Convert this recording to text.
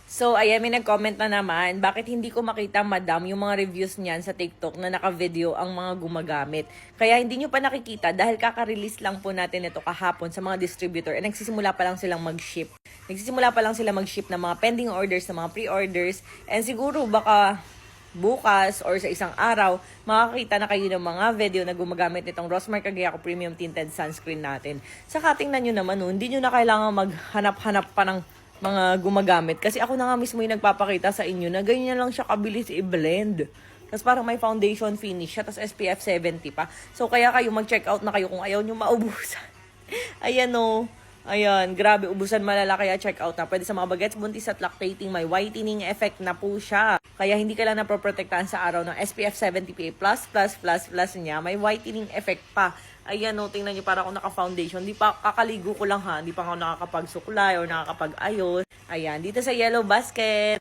So, ayan, may nag-comment na naman, bakit hindi ko makita, madam, yung mga reviews niyan sa TikTok na naka-video ang mga gumagamit. Kaya hindi nyo pa nakikita dahil kaka-release lang po natin ito kahapon sa mga distributor and nagsisimula pa lang silang mag-ship. Nagsisimula pa lang sila mag-ship ng mga pending orders, ng mga pre-orders, and siguro baka bukas or sa isang araw, makakita na kayo ng mga video na gumagamit nitong Rosmar Cagayaco Premium Tinted Sunscreen natin. Saka tingnan nyo naman, hindi nyo na kailangan maghanap-hanap pa ng mga gumagamit. Kasi ako na nga mismo yung nagpapakita sa inyo na ganyan lang siya kabilis i-blend. Tapos parang may foundation finish siya, tapos SPF 70 pa. So kaya kayo mag-check out na kayo kung ayaw nyo maubusan. Ayan o. Ayan, grabe, ubusan malala, kaya check out na. Pwede sa mga bagets, buntis at lactating, may whitening effect na po siya. Kaya hindi ka lang naproprotektahan sa araw ng SPF 70 PA++++ niya. May whitening effect pa. Ayan o, tingnan nyo, para ako naka-foundation. Di pa, kakaligo ko lang ha. Di pa ako nakakapagsuklay or nakakapag-ayos. Ayan, dito sa Yellow Basket.